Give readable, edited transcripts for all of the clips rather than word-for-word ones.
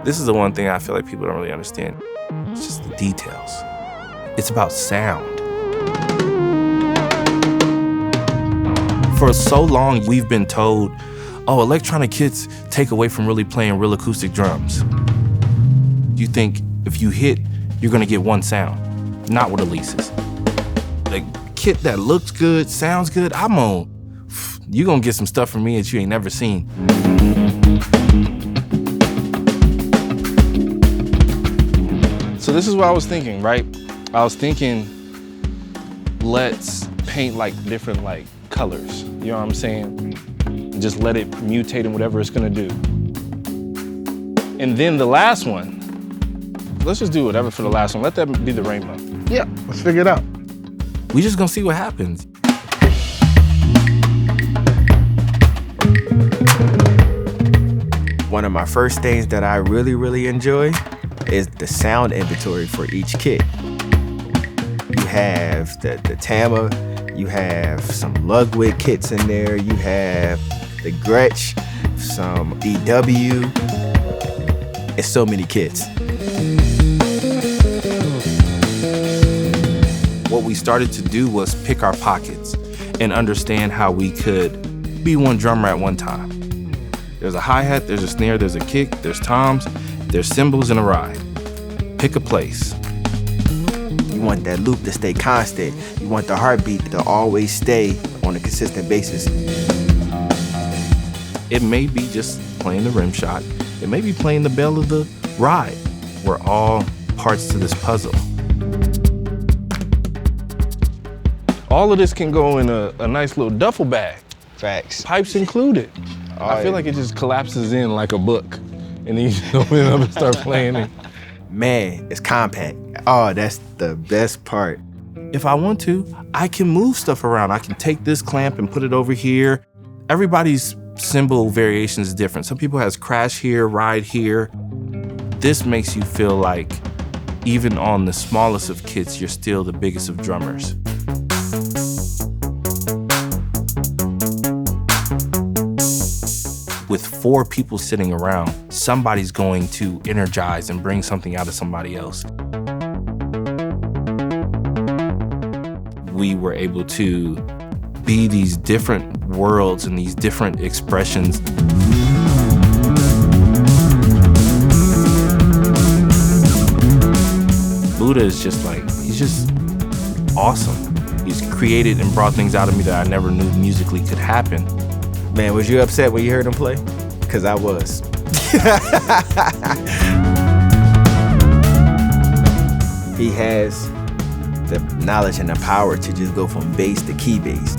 This is the one thing I feel like people don't really understand. It's just the details. It's about sound. For so long, we've been told, oh, electronic kits take away from really playing real acoustic drums. You think if you hit, you're gonna get one sound. Not with Alesis. The kit that looks good, sounds good, you're gonna get some stuff from me that you ain't never seen. So this is what I was thinking, right? I was thinking, let's paint like different like colors, you know what I'm saying? Just let it mutate in whatever it's gonna do. And then the last one, let's just do whatever for the last one. Let that be the rainbow. Yeah, let's figure it out. We just gonna see what happens. One of my first things that I really, really enjoy is the sound inventory for each kit. You have the Tama, you have some Ludwig kits in there, you have the Gretsch, some EW. It's so many kits. What we started to do was pick our pockets and understand how we could be one drummer at one time. There's a hi-hat, there's a snare, there's a kick, there's toms, there's cymbals and a ride. Pick a place. You want that loop to stay constant. You want the heartbeat to always stay on a consistent basis. It may be just playing the rim shot. It may be playing the bell of the ride. We're all parts to this puzzle. All of this can go in a nice little duffel bag. Facts. Pipes included. I feel like it just collapses in like a book. And then you just open it up and start playing it. Man, it's compact. Oh, that's the best part. If I want to, I can move stuff around. I can take this clamp and put it over here. Everybody's cymbal variation is different. Some people has crash here, ride here. This makes you feel like even on the smallest of kits, you're still the biggest of drummers. With 4 people sitting around, somebody's going to energize and bring something out of somebody else. We were able to be these different worlds and these different expressions. Budda is just like, he's just awesome. He's created and brought things out of me that I never knew musically could happen. Man, was you upset when you heard him play? Because I was. He has the knowledge and the power to just go from bass to key bass.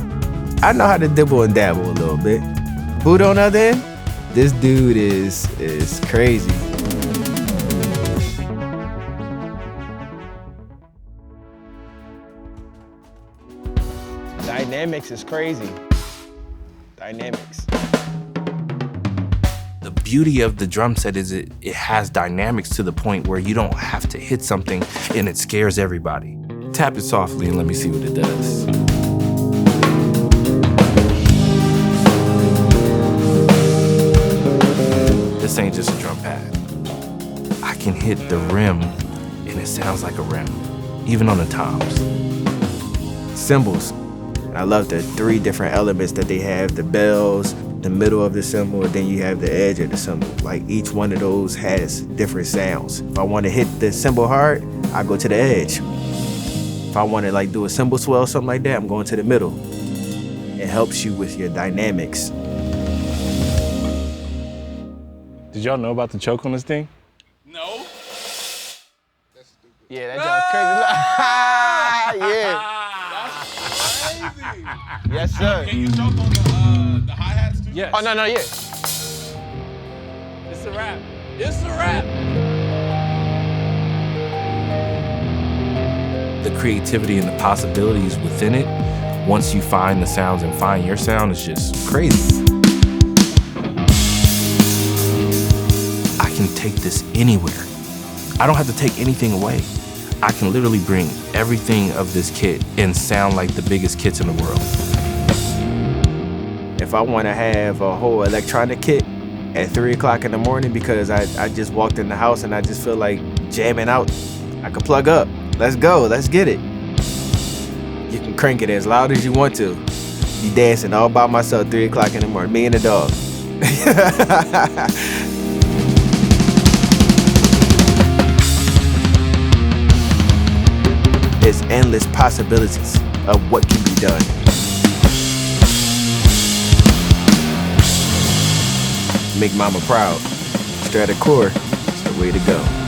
I know how to dibble and dabble a little bit. Budda on the other end, this dude is crazy. Dynamics is crazy. Dynamics. The beauty of the drum set is it has dynamics to the point where you don't have to hit something and it scares everybody. Tap it softly and let me see what it does. This ain't just a drum pad. I can hit the rim and it sounds like a rim, even on the toms. Cymbals. I love the 3 different elements that they have, the bells, the middle of the cymbal, and then you have the edge of the cymbal. Like each one of those has different sounds. If I want to hit the cymbal hard, I go to the edge. If I want to like do a cymbal swell, something like that, I'm going to the middle. It helps you with your dynamics. Did y'all know about the choke on this thing? No. That's stupid. Yeah, that joke's crazy. Yeah. Crazy. Yes, sir. Can you choke on the hi-hats too? Yes. Oh, no, yeah. It's a wrap. It's a wrap. The creativity and the possibilities within it, once you find the sounds and find your sound, is just crazy. I can take this anywhere. I don't have to take anything away. I can literally bring everything of this kit and sound like the biggest kits in the world. If I want to have a whole electronic kit, at 3 o'clock in the morning because I just walked in the house and I just feel like jamming out. I can plug up. Let's go. Let's get it. You can crank it as loud as you want to. Be dancing all by myself 3 o'clock in the morning. Me and the dog. There's endless possibilities of what can be done. Make mama proud. Strata Core is the way to go.